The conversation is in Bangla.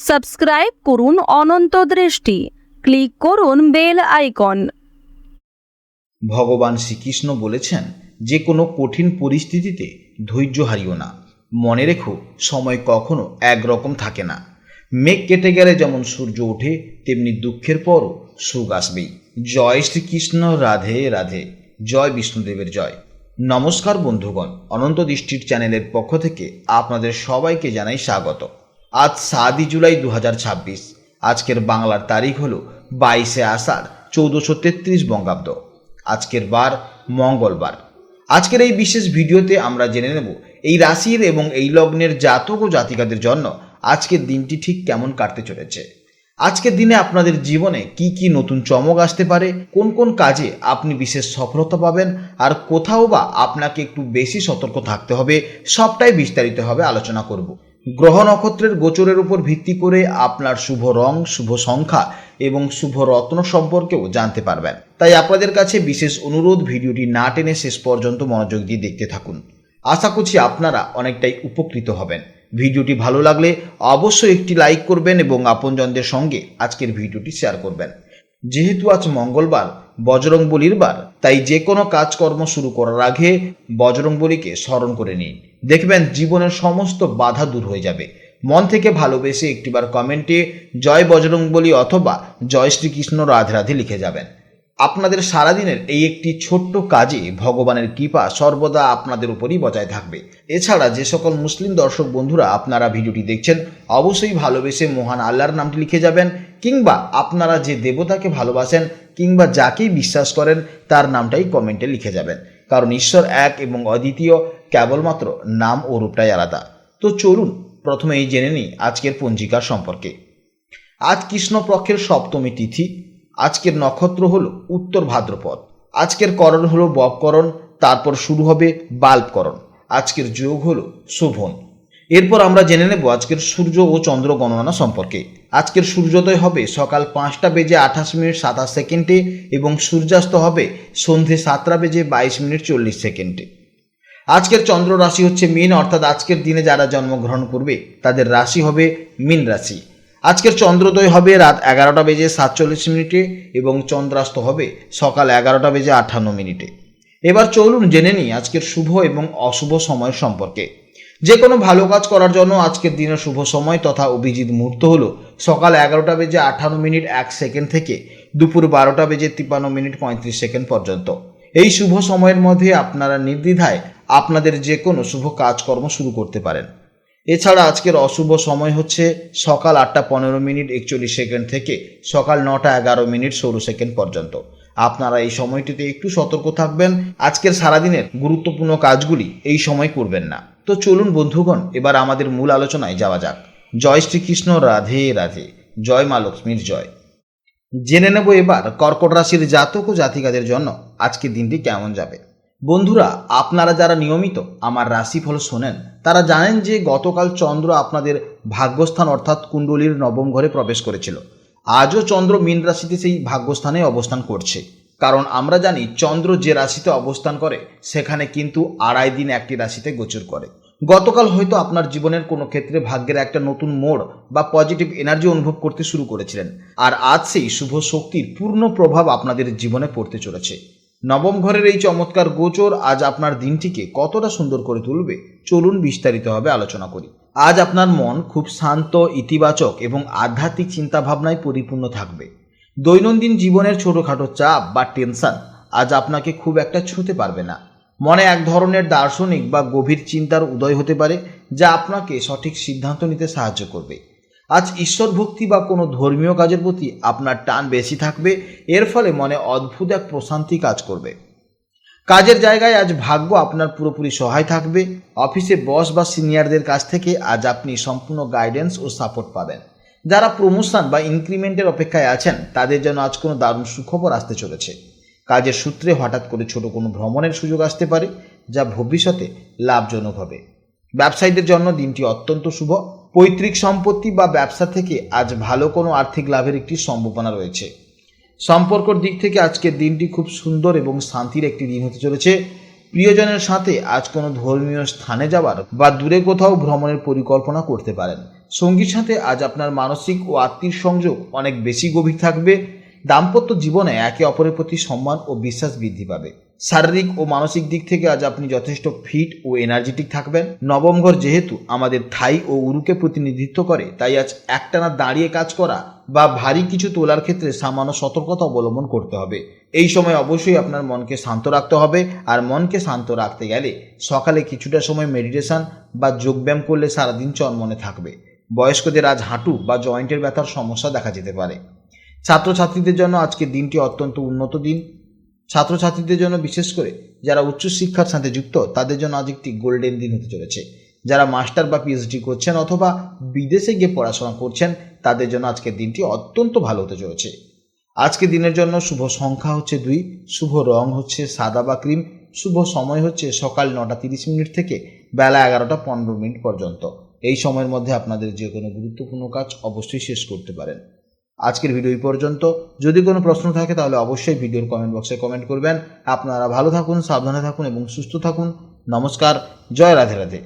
সাবস্ক্রাইব করুন অনন্ত দৃষ্টি, ক্লিক করুন বেল আইকন। ভগবান শ্রীকৃষ্ণ বলেছেন, যে কোনো কঠিন পরিস্থিতিতে ধৈর্য হারিও না। মনে রেখো, সময় কখনো একরকম থাকে না। মেঘ কেটে গেলে যেমন সূর্য ওঠে, তেমনি দুঃখের পরও সুখ আসবেই। জয় শ্রীকৃষ্ণ, রাধে রাধে, জয় বিষ্ণুদেবের জয়। নমস্কার বন্ধুগণ, অনন্ত দৃষ্টির চ্যানেলের পক্ষ থেকে আপনাদের সবাইকে জানাই স্বাগত। আজ 7 জুলাই 2026। আজকের বাংলার তারিখ হল 22 আষাঢ় 1433 বঙ্গাব্দ। আজকের বার মঙ্গলবার। আজকের এই বিশেষ ভিডিওতে আমরা জেনে নেব এই রাশির এবং এই লগ্নের জাতক ও জাতিকাদের জন্য আজকের দিনটি ঠিক কেমন কাটতে চলেছে। আজকের দিনে আপনাদের জীবনে কি কি নতুন চমক আসতে পারে, কোন কোন কাজে আপনি বিশেষ সফলতা পাবেন, আর কোথাও বা আপনাকে একটু বেশি সতর্ক থাকতে হবে, সবটাই বিস্তারিতভাবে আলোচনা করব। গ্রহ নক্ষত্রের গোচরের উপর ভিত্তি করে আপনার শুভ রং, শুভ সংখ্যা এবং শুভ রত্ন সম্পর্কেও জানতে পারবেন। তাই আপনাদের কাছে বিশেষ অনুরোধ, ভিডিওটি না টেনে শেষ পর্যন্ত মনোযোগ দিয়ে দেখতে থাকুন। আশা করছি আপনারা অনেকটাই উপকৃত হবেন। ভিডিওটি ভালো লাগলে অবশ্যই একটি লাইক করবেন এবং আপনজনদের সঙ্গে আজকের ভিডিওটি শেয়ার করবেন। যেহেতু আজ মঙ্গলবার, বজরংবলীর বার, তাই যে কোনো কাজকর্ম শুরু করার আগে বজরংবলীকে স্মরণ করে নিন। দেখবেন জীবনের সমস্ত বাধা দূর হয়ে যাবে। মন থেকে ভালোবেসে একটিবার কমেন্টে জয় বজরংবলী অথবা জয় শ্রীকৃষ্ণ রাধে রাধে লিখে যাবেন। আপনাদের সারাদিনের এই একটি ছোট্ট কাজে ভগবানের কৃপা সর্বদা আপনাদের উপরই বজায় থাকবে। এছাড়া যে সকল মুসলিম দর্শক বন্ধুরা আপনারা ভিডিওটি দেখছেন, অবশ্যই ভালোবেসে মহান আল্লাহর নামটি লিখে যাবেন, কিংবা আপনারা যে দেবতাকে ভালোবাসেন কিংবা যাকেই বিশ্বাস করেন তার নামটাই কমেন্টে লিখে যাবেন। কারণ ঈশ্বর এক এবং অদ্বিতীয়, কেবলমাত্র নাম ও রূপটাই আলাদা। তো চলুন প্রথমে এই জেনে নিই আজকের পঞ্জিকার সম্পর্কে। আজ কৃষ্ণপক্ষের সপ্তমী তিথি। আজকের নক্ষত্র হলো উত্তর ভাদ্রপদ। আজকের করণ হলো ববকরণ, তারপর শুরু হবে বাল্বকরণ। আজকের যোগ হলো শোভন। এরপর আমরা জেনে নেব আজকের সূর্য ও চন্দ্র গণনা সম্পর্কে। আজকের সূর্যোদয় হবে সকাল 5:28:27 এবং সূর্যাস্ত হবে সন্ধে 7:22:40। আজকের চন্দ্র রাশি হচ্ছে মীন, অর্থাৎ আজকের দিনে যারা জন্মগ্রহণ করবে তাদের রাশি হবে মীন রাশি। আজকের চন্দ্রোদয় হবে রাত 11:47 এবং চন্দ্রাস্ত হবে সকাল 11:58। এবার চলুন জেনে নিই আজকের শুভ এবং অশুভ সময় সম্পর্কে। যে কোনো ভালো কাজ করার জন্য আজকের দিনের শুভ সময় তথা অভিজিৎ মুহূর্ত হলো সকাল 11:58 থেকে দুপুর 12:53 পর্যন্ত। এই শুভ সময়ের মধ্যে আপনারা নির্দ্বিধায় আপনাদের যে কোনো শুভ কাজকর্ম শুরু করতে পারেন। এছাড়া আজকের অশুভ সময় হচ্ছে সকাল 8:15:41 থেকে সকাল 9:11:16 পর্যন্ত। আপনারা এই সময়টিতে একটু সতর্ক থাকবেন। আজকের সারাদিনের গুরুত্বপূর্ণ কাজগুলি এই সময় করবেন না। তো চলুন বন্ধুগণ, এবার আমাদের মূল আলোচনায় যাওয়া যাক। জয় শ্রীকৃষ্ণ, রাধে রাধে, জয় মা লক্ষ্মীর জয়। জেনে নেব এবার কর্কট রাশির জাতক ও জাতিকাদের জন্য আজকের দিনটি কেমন যাবে। বন্ধুরা, আপনারা যারা নিয়মিত আমার রাশিফল শোনেন তারা জানেন যে গতকাল চন্দ্র আপনাদের ভাগ্যস্থান অর্থাৎ কুণ্ডলীর নবম ঘরে প্রবেশ করেছিল। আজও চন্দ্র মীন রাশিতে সেই ভাগ্যস্থানে অবস্থান করছে। কারণ আমরা জানি চন্দ্র যে রাশিতে অবস্থান করে সেখানে কিন্তু 2.5 দিন একটি রাশিতে গোচর করে। গতকাল হয়তো আপনার জীবনের কোনো ক্ষেত্রে ভাগ্যের একটা নতুন মোড় বা পজিটিভ এনার্জি অনুভব করতে শুরু করেছিলেন, আর আজ সেই শুভ শক্তির পূর্ণ প্রভাব আপনাদের জীবনে পড়তে চলেছে। নবম ঘরের এই চমৎকার গোচর আজ আপনার দিনটিকে কতটা সুন্দর করে তুলবে, চলুন বিস্তারিতভাবে আলোচনা করি। আজ আপনার মন খুব শান্ত, ইতিবাচক এবং আধ্যাত্মিক চিন্তাভাবনায় পরিপূর্ণ থাকবে। দৈনন্দিন জীবনের ছোটোখাটো চাপ বা টেনশন আজ আপনাকে খুব একটা ছুঁতে পারবে না। মনে এক ধরনের দার্শনিক বা গভীর চিন্তার উদয় হতে পারে, যা আপনাকে সঠিক সিদ্ধান্ত নিতে সাহায্য করবে। আজ ঈশ্বর ভক্তি বা কোনো ধর্মীয় কাজের প্রতি আপনার টান বেশি থাকবে। এর ফলে মনে অদ্ভুত এক প্রশান্তি কাজ করবে। কাজের জায়গায় আজ ভাগ্য আপনার পুরোপুরি সহায় থাকবে। অফিসে বস বা সিনিয়রদের কাছ থেকে আজ আপনি সম্পূর্ণ গাইডেন্স ও সাপোর্ট পাবেন। যারা প্রমোশন বা ইনক্রিমেন্টের অপেক্ষায় আছেন তাদের জন্য আজ কোনো দারুণ সুখবর আসতে চলেছে। কাজের সূত্রে হঠাৎ করে ছোট কোনো ভ্রমণের সুযোগ আসতে পারে, যা ভবিষ্যতে লাভজনক হবে। ব্যবসায়ীদের জন্য দিনটি অত্যন্ত শুভ। পৈতৃক সম্পত্তি বা ব্যবসা থেকে আজ ভালো কোনো আর্থিক লাভের একটি সম্ভাবনা রয়েছে। সম্পর্কর দিক থেকে আজকের দিনটি খুব সুন্দর এবং শান্তির একটি দিন হতে চলেছে। প্রিয়জনের সাথে আজ কোনো ধর্মীয় স্থানে যাওয়ার বা দূরে কোথাও ভ্রমণের পরিকল্পনা করতে পারেন। সঙ্গীর সাথে আজ আপনার মানসিক ও আত্মীয় সংযোগ অনেক বেশি গভীর থাকবে। দাম্পত্য জীবনে একে অপরের প্রতি সম্মান ও বিশ্বাস বৃদ্ধি পাবে। শারীরিক ও মানসিক দিক থেকে আজ আপনি যথেষ্ট ফিট ও এনার্জেটিক থাকবেন। নবম ঘর যেহেতু আমাদের থাই ও উরুকে প্রতিনিধিত্ব করে, তাই আজ একটানা দাঁড়িয়ে কাজ করা বা ভারী কিছু তোলার ক্ষেত্রে সামান্য সতর্কতা অবলম্বন করতে হবে। এই সময় অবশ্যই আপনার মনকে শান্ত রাখতে হবে, আর মনকে শান্ত রাখতে গেলে সকালে কিছুটা সময় মেডিটেশন বা যোগব্যায়াম করলে সারাদিন চনমনে থাকবে। বয়স্কদের আজ হাঁটু বা জয়েন্টের ব্যথার সমস্যা দেখা যেতে পারে। ছাত্রছাত্রীদের জন্য আজকের দিনটি অত্যন্ত উন্নত দিন। ছাত্রছাত্রীদের জন্য বিশেষ করে যারা উচ্চশিক্ষার সাথে যুক্ত, তাদের জন্য আজ একটি গোল্ডেন দিন হতে চলেছে। যারা মাস্টার বা পিএইচডি করছেন অথবা বিদেশে গিয়ে পড়াশোনা করছেন, তাদের জন্য আজকের দিনটি অত্যন্ত ভালো হতে চলেছে। আজকের দিনের জন্য শুভ সংখ্যা হচ্ছে 2, শুভ রং হচ্ছে সাদা বা ক্রিম, শুভ সময় হচ্ছে সকাল 9:30 থেকে বেলা 11:15 পর্যন্ত। এই সময়ের মধ্যে আপনাদের যে কোনো গুরুত্বপূর্ণ কাজ অবশ্যই শেষ করতে পারেন। আজকের ভিডিও এই পর্যন্ত। যদি কোনো প্রশ্ন থাকে তাহলে অবশ্যই ভিডিওর কমেন্ট বক্সে কমেন্ট করবেন। আপনারা ভালো থাকুন, সাবধানে থাকুন এবং সুস্থ থাকুন। নমস্কার। জয় রাধে রাধে।